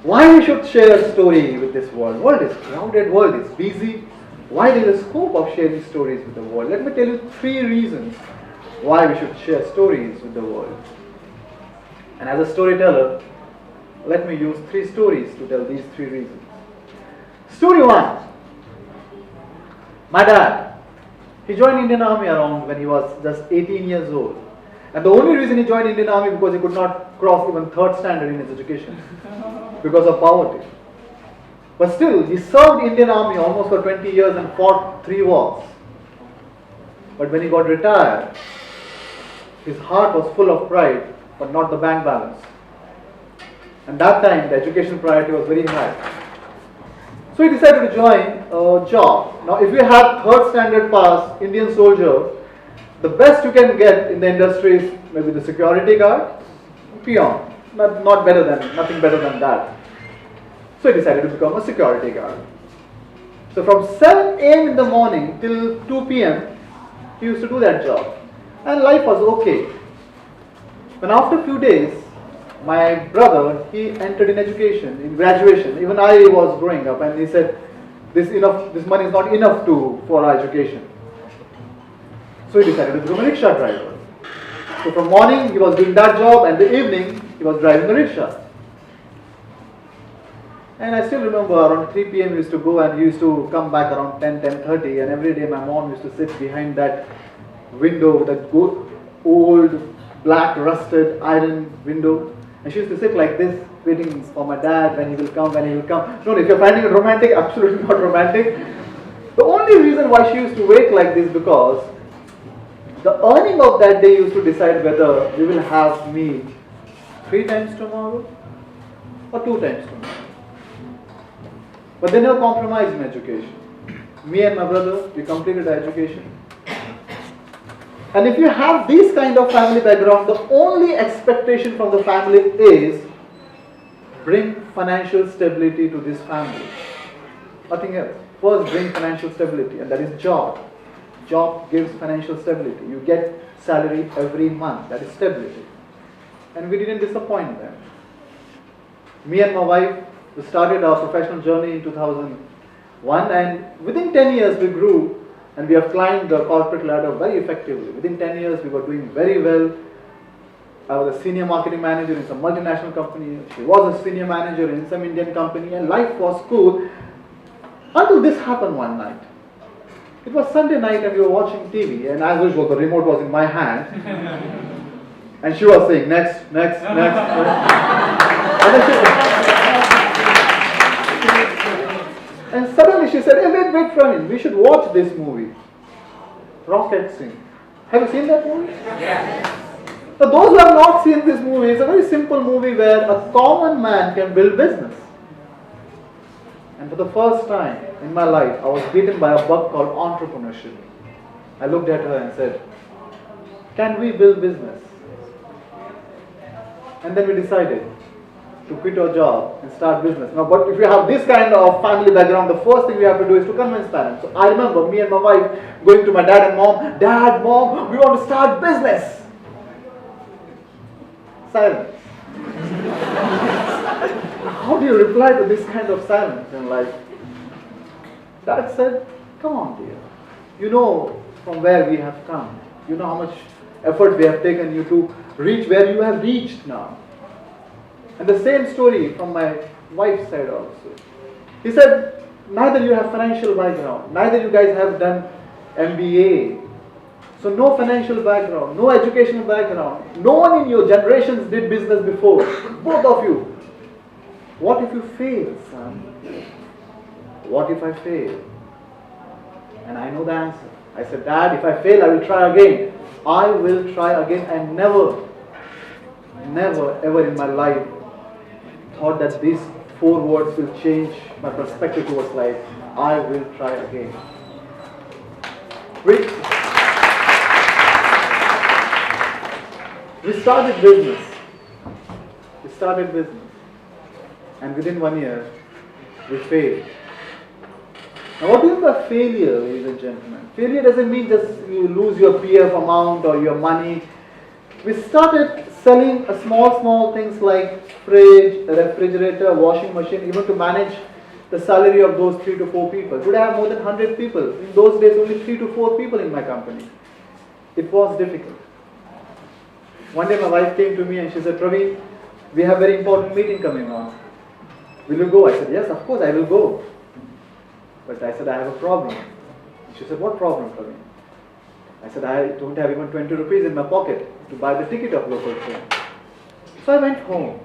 Why we should share a story with this world? World is crowded, world is busy. Why there is a scope of sharing stories with the world? Let me tell you 3 reasons why we should share stories with the world. And as a storyteller, let me use 3 stories to tell these 3 reasons. Story 1. My dad, he joined Indian Army around when he was just 18 years old. And the only reason he joined Indian Army because he could not cross even 3rd standard in his education because of poverty. But still, he served Indian Army almost for 20 years and fought 3 wars. But when he got retired, his heart was full of pride, but not the bank balance. And that time, the education priority was very high. So he decided to join a job. Now, if you have 3rd standard pass, Indian soldier, the best you can get in the industry is maybe the security guard, peon. Nothing better than that. So he decided to become a security guard. So from 7 a.m. in the morning till 2 p.m., he used to do that job. And life was okay. But after a few days, my brother, he entered in education, in graduation. Even I was growing up, and he said, this money is not enough for our education. So he decided to become a rickshaw driver. So from morning, he was doing that job, and the evening, he was driving a rickshaw. And I still remember around 3 p.m. he used to go, and he used to come back around 10:30, and every day my mom used to sit behind that window, that good old black rusted iron window, and she used to sit like this, waiting for my dad when he will come. No, if you're finding it romantic, absolutely not romantic. The only reason why she used to wait like this because the earning of that day used to decide whether we will have meat 3 times tomorrow or 2 times tomorrow. But they never compromised in education. Me and my brother, we completed our education. And if you have this kind of family background, the only expectation from the family is bring financial stability to this family. Nothing else. First, bring financial stability, and that is job. Job gives financial stability. You get salary every month. That is stability. And we didn't disappoint them. Me and my wife, we started our professional journey in 2001, and within 10 years we grew, and we have climbed the corporate ladder very effectively. Within 10 years we were doing very well. I was a senior marketing manager in some multinational company. She was a senior manager in some Indian company, and life was cool until this happened one night. It was Sunday night and we were watching TV, and as usual the remote was in my hand and she was saying next. And suddenly she said, hey, wait, Praveen, we should watch this movie, Rocket Singh. Have you seen that movie? Yes. Now those who have not seen this movie, it's a very simple movie where a common man can build business. And for the first time in my life, I was beaten by a bug called entrepreneurship. I looked at her and said, can we build business? And then we decided to quit our job and start business. Now, but if you have this kind of family background, the first thing we have to do is to convince parents. So I remember me and my wife going to my dad and mom, Dad, Mom, we want to start business. Silence. How do you reply to this kind of silence in life? Dad said, come on dear, you know from where we have come. You know how much effort we have taken you to reach where you have reached now. And the same story from my wife's side also. He said, neither you have financial background, neither you guys have done MBA. So no financial background, no educational background. No one in your generations did business before. Both of you. What if you fail, son? What if I fail? And I know the answer. I said, Dad, if I fail, I will try again. I will try again. I never ever in my life thought that these 4 words will change my perspective towards life. I will try again. We started business. And within 1 year, we failed. Now what do you mean by failure, ladies and gentlemen? Failure doesn't mean just you lose your PF amount or your money. We started selling a small things like fridge, refrigerator, washing machine, even to manage the salary of those 3 to 4 people. Today I have more than 100 people. In those days, only 3 to 4 people in my company. It was difficult. One day my wife came to me and she said, Praveen, we have a very important meeting coming on. Will you go? I said, yes, of course I will go. But I said, I have a problem. She said, what problem, Praveen? I said, I don't have even 20 rupees in my pocket to buy the ticket of local train. So I went home.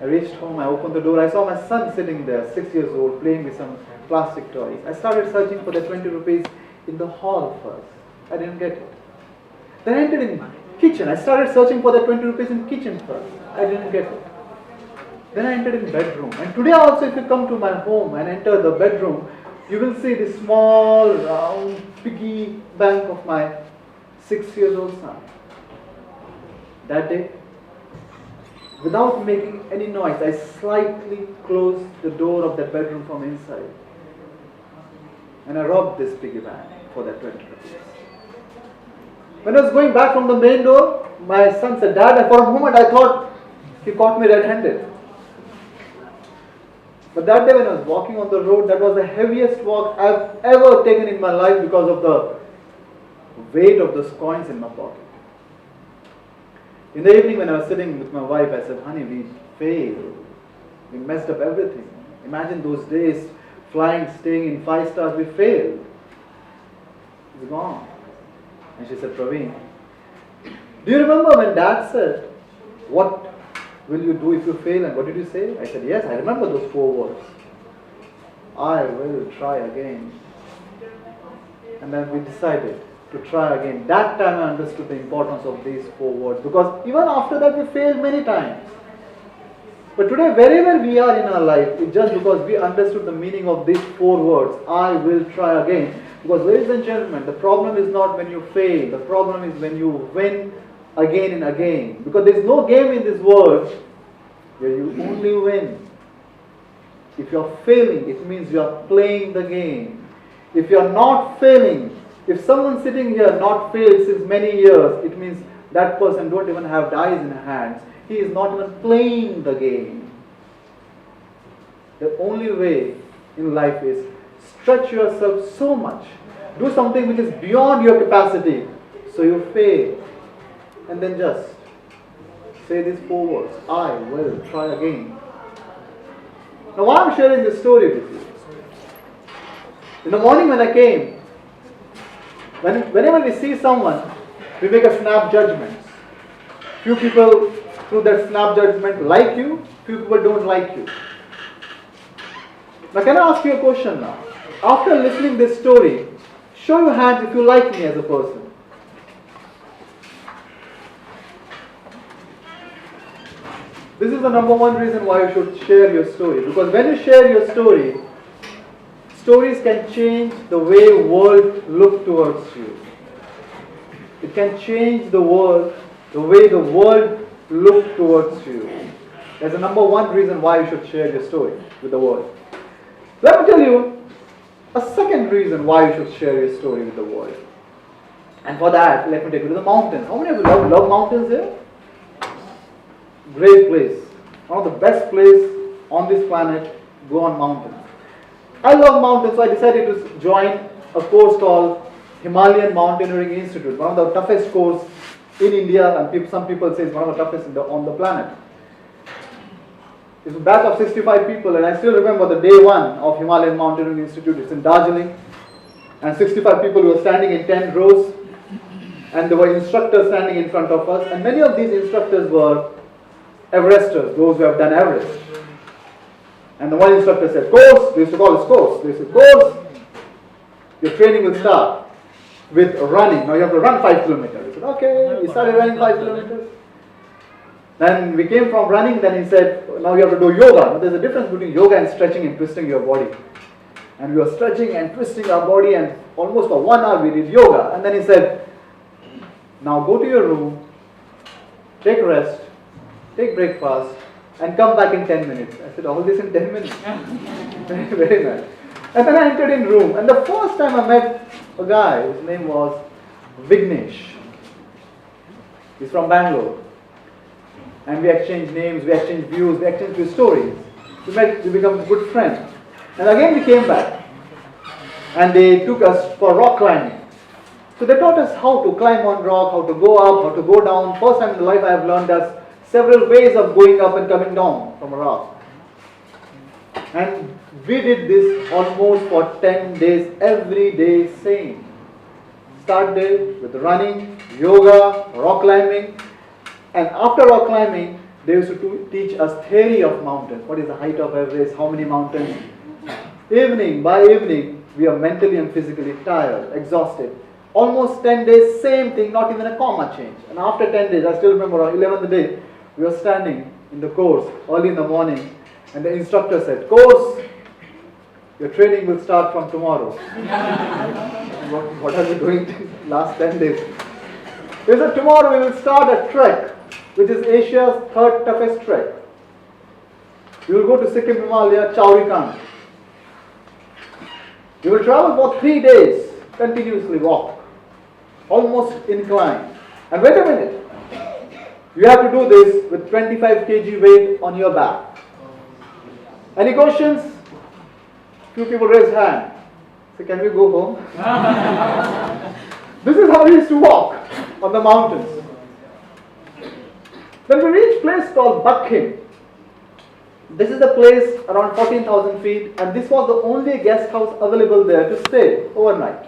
I reached home, I opened the door, I saw my son sitting there, 6 years old, playing with some plastic toys. I started searching for the 20 rupees in the hall first. I didn't get it. Then I entered in kitchen. I started searching for the 20 rupees in kitchen first. I didn't get it. Then I entered in bedroom. And today also, if you come to my home and enter the bedroom, you will see the small round piggy bank of my 6-year-old son. That day, without making any noise, I slightly closed the door of that bedroom from inside. And I robbed this piggy bank for that 20 rupees. When I was going back from the main door, my son said, Dad, for a moment I thought he caught me red-handed. But that day when I was walking on the road, that was the heaviest walk I've ever taken in my life because of the weight of those coins in my pocket. In the evening when I was sitting with my wife, I said, honey, we failed. We messed up everything. Imagine those days, flying, staying in 5 stars, we failed. It's gone. And she said, Praveen, do you remember when Dad said, what will you do if you fail? And what did you say? I said, yes, I remember those 4 words. I will try again. And then we decided to try again. That time I understood the importance of these 4 words, because even after that we failed many times. But today, wherever we are in our life, it's just because we understood the meaning of these 4 words, I will try again. Because ladies and gentlemen, the problem is not when you fail, the problem is when you win again and again. Because there is no game in this world where you only win. If you are failing, it means you are playing the game. If you are not failing, if someone sitting here not failed since many years, it means that person don't even have dice in hands. He is not even playing the game. The only way in life is stretch yourself so much. Do something which is beyond your capacity. So you fail. And then just say these 4 words. I will try again. Now why I'm sharing this story with you? In the morning when I came, whenever we see someone, we make a snap judgment. Few people through that snap judgment like you, few people don't like you. Now can I ask you a question now? After listening this story, show your hands if you like me as a person. This is the number 1 reason why you should share your story. Because when you share your story, stories can change the way world look towards you. It can change the world, the way the world look towards you. That's the number 1 reason why you should share your story with the world. Let me tell you a second reason why you should share your story with the world. And for that, let me take you to the mountains. How many of you love mountains here? Great place. One of the best places on this planet, go on mountains. I love mountains, so I decided to join a course called Himalayan Mountaineering Institute, one of the toughest courses in India, and some people say it's one of the toughest on the planet. It's a batch of 65 people, and I still remember the day 1 of Himalayan Mountaineering Institute. It's in Darjeeling, and 65 people were standing in 10 rows, and there were instructors standing in front of us, and many of these instructors were Everesters, those who have done Everest. And the one instructor said, course, they used to call this course. They said, course, your training will start with running. Now you have to run 5 kilometers. We said, okay, we started running 5 kilometers. Then we came from running, then he said, now you have to do yoga. Now there's a difference between yoga and stretching and twisting your body. And we were stretching and twisting our body, and almost for 1 hour we did yoga. And then he said, now go to your room, take rest, take breakfast, and come back in 10 minutes. I said, all this in 10 minutes? Very nice. And then I entered in room, and the first time I met a guy, his name was Vignesh. He's from Bangalore. And we exchanged names, we exchanged views, we exchanged few stories. We met, we became good friends. And again we came back. And they took us for rock climbing. So they taught us how to climb on rock, how to go up, how to go down. First time in life I have learned there's several ways of going up and coming down from a rock. And we did this almost for 10 days, every day same. Start day with running, yoga, rock climbing. And after rock climbing, they used to teach us theory of mountains. What is the height of Everest, how many mountains. Evening by evening, we are mentally and physically tired, exhausted. Almost 10 days, same thing, not even a comma change. And after 10 days, I still remember on 11th day, we were standing in the course early in the morning, and the instructor said, "Course, your training will start from tomorrow." What are we doing last 10 days? He said, "Tomorrow we will start a trek, which is Asia's third toughest trek. We will go to Sikkim Himalaya, Chaurikan. We will travel for 3 days, continuously walk, almost incline. And wait a minute, you have to do this with 25 kg weight on your back. Any questions?" Few people raise hand. So can we go home? This is how we used to walk on the mountains. Then we reached a place called Bakhin. This is the place around 14,000 feet, and this was the only guest house available there to stay overnight.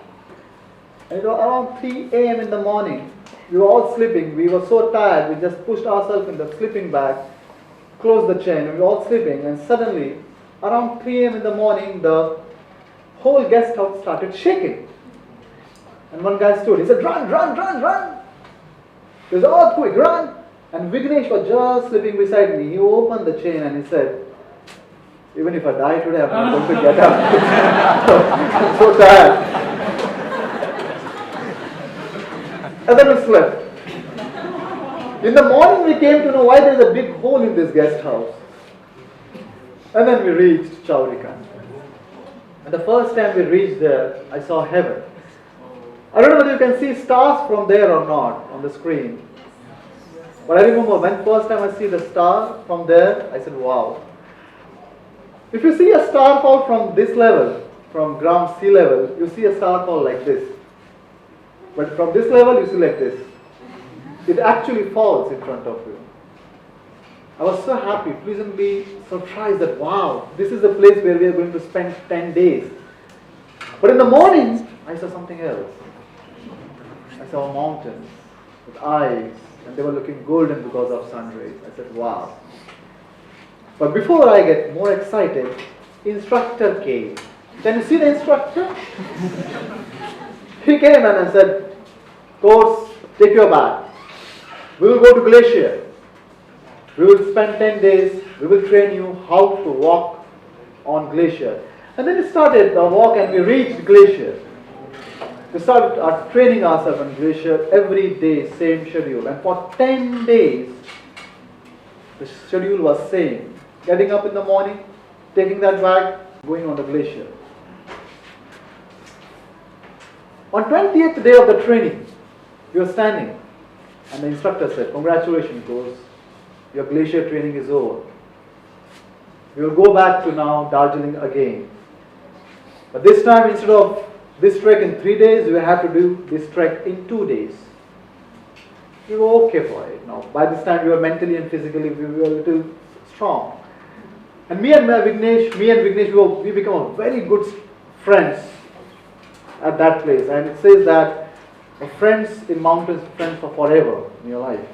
And it was around 3 a.m. in the morning. We were all sleeping. We were so tired, we just pushed ourselves in the sleeping bag, closed the chain, and we were all sleeping. And suddenly, around 3 a.m. in the morning, the whole guest house started shaking. And one guy stood. He said, "Run, run, run, run. There's an earthquake, run." And Vignesh was just sleeping beside me. He opened the chain and he said, "Even if I die today, I'm not going to get up." I'm so tired. And then we slept. In the morning we came to know why there is a big hole in this guest house. And then we reached Chaurikan. And the first time we reached there, I saw heaven. I don't know whether you can see stars from there or not on the screen. But I remember when first time I see the star from there, I said, "Wow." If you see a star fall from this level, from ground sea level, you see a star fall like this. But from this level, you see like this. It actually falls in front of you. I was so happy, pleasantly surprised that, wow, this is the place where we are going to spend 10 days. But in the morning, I saw something else. I saw mountains with eyes, and they were looking golden because of sun rays. I said, wow. But before I get more excited, instructor came. Can you see the instructor? He came and I said, "Course, take your bag. We will go to glacier. We will spend 10 days. We will train you how to walk on glacier." And then we started the walk and we reached glacier. We started training ourselves on glacier every day, same schedule. And for 10 days, the schedule was same. Getting up in the morning, taking that bag, going on the glacier. On 20th day of the training, we were standing and the instructor said, "Congratulations, course. Your glacier training is over. We will go back to now Darjeeling again. But this time, instead of this trek in 3 days, we have to do this trek in 2 days." We were okay for it. Now, by this time, we were mentally and physically, we were a little strong. And me and Vignesh, we became very good friends at that place. And it says that friends in mountains, friends for forever in your life.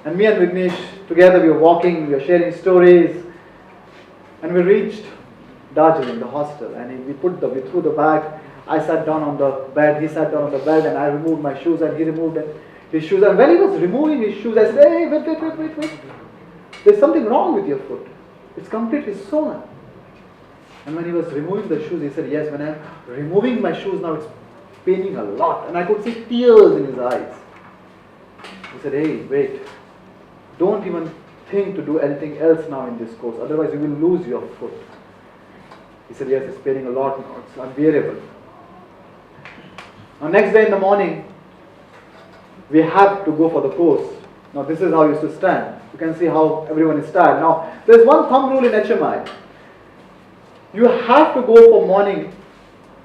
And me and Vignesh, together we were walking, we were sharing stories. And we reached Darjeeling, the hostel. And we threw the bag. I sat down on the bed, he sat down on the bed, and I removed my shoes and he removed his shoes. And when he was removing his shoes, I said, "Hey, wait. There's something wrong with your foot. It's completely swollen." And when he was removing the shoes, he said, "Yes, when I'm removing my shoes now, it's paining a lot." And I could see tears in his eyes. He said, "Hey, wait. Don't even think to do anything else now in this course. Otherwise, you will lose your foot." He said, "Yes, it's paining a lot now. It's unbearable." Now, next day in the morning, we have to go for the course. Now this is how you used to stand. You can see how everyone is stand. Now there's one thumb rule in HMI. You have to go for morning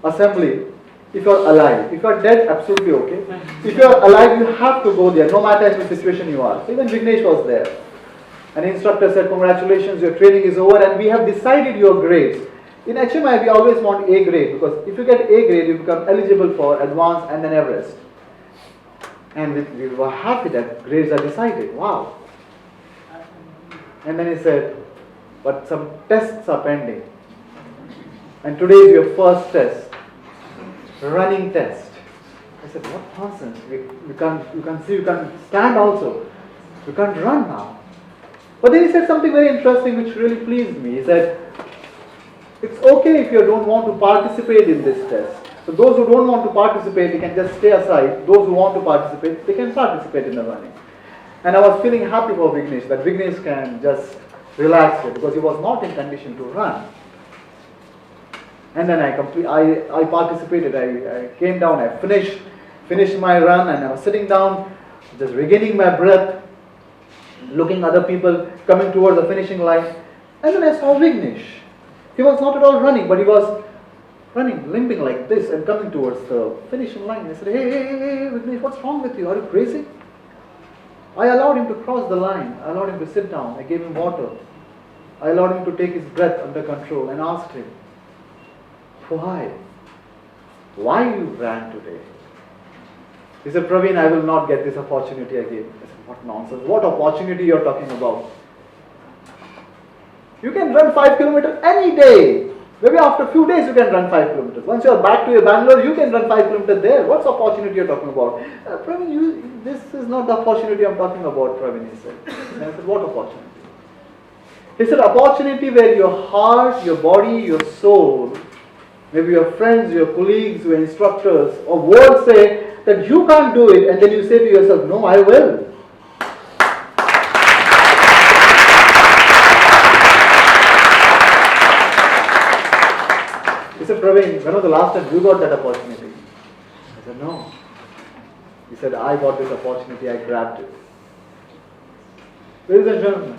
assembly if you're alive. If you're dead, absolutely okay. If you're alive, you have to go there, no matter in the situation you are. So even Vignesh was there. And the instructor said, congratulations, your training is over and we have decided your grades. In HMI, we always want A grade because if you get A grade, you become eligible for advanced and then Everest. And we were happy that grades are decided. Wow. And then he said, but some tests are pending. And today is your first test, running test. I said, what nonsense? You can see you can stand also. You can't run now. But then he said something very interesting which really pleased me. He said, it's okay if you don't want to participate in this test. So those who don't want to participate, they can just stay aside. Those who want to participate, they can participate in the running. And I was feeling happy for Vignesh, that Vignesh can just relax here because he was not in condition to run. And then I participated, I came down, I finished my run and I was sitting down, just regaining my breath, looking at other people coming towards the finishing line. And then I saw Vignesh. He was not at all running, but he was running, limping like this and coming towards the finishing line. I said, hey, Vignesh, what's wrong with you? Are you crazy? I allowed him to cross the line. I allowed him to sit down. I gave him water. I allowed him to take his breath under control and asked him, why? Why you ran today? He said, Praveen, I will not get this opportunity again. I said, what nonsense. What opportunity you're talking about? You can run 5 kilometers any day. Maybe after a few days you can run 5 kilometers. Once you're back to your Bangalore, you can run 5 kilometers there. What's opportunity you're talking about? Praveen, this is not the opportunity I'm talking about, Praveen, he said. And I said, what opportunity? He said, opportunity where your heart, your body, your soul, maybe your friends, your colleagues, your instructors, or world say that you can't do it, and then you say to yourself, no, I will. He said, Praveen, when was the last time you got that opportunity? I said, no. He said, I got this opportunity, I grabbed it. Ladies and gentlemen,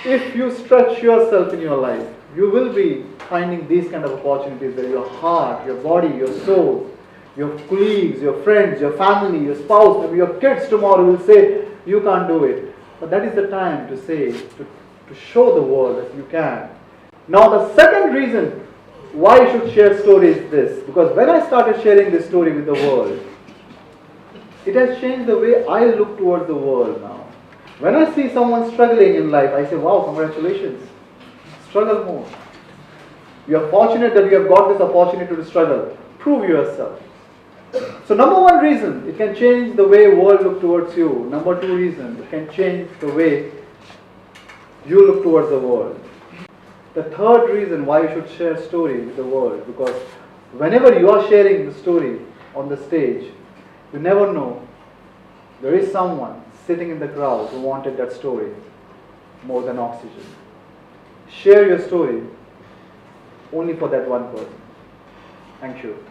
if you stretch yourself in your life, you will be finding these kind of opportunities where your heart, your body, your soul, your colleagues, your friends, your family, your spouse, maybe your kids tomorrow will say, you can't do it. But that is the time to say, to show the world that you can. Now the second reason why you should share stories is this. Because when I started sharing this story with the world, it has changed the way I look towards the world now. When I see someone struggling in life, I say, wow, congratulations. Struggle more. You are fortunate that you have got this opportunity to struggle. Prove yourself. So number one reason, it can change the way world look towards you. Number two reason, it can change the way you look towards the world. The third reason why you should share stories with the world, because whenever you are sharing the story on the stage, you never know, there is someone sitting in the crowd who wanted that story more than oxygen. Share your story only for that one person. Thank you.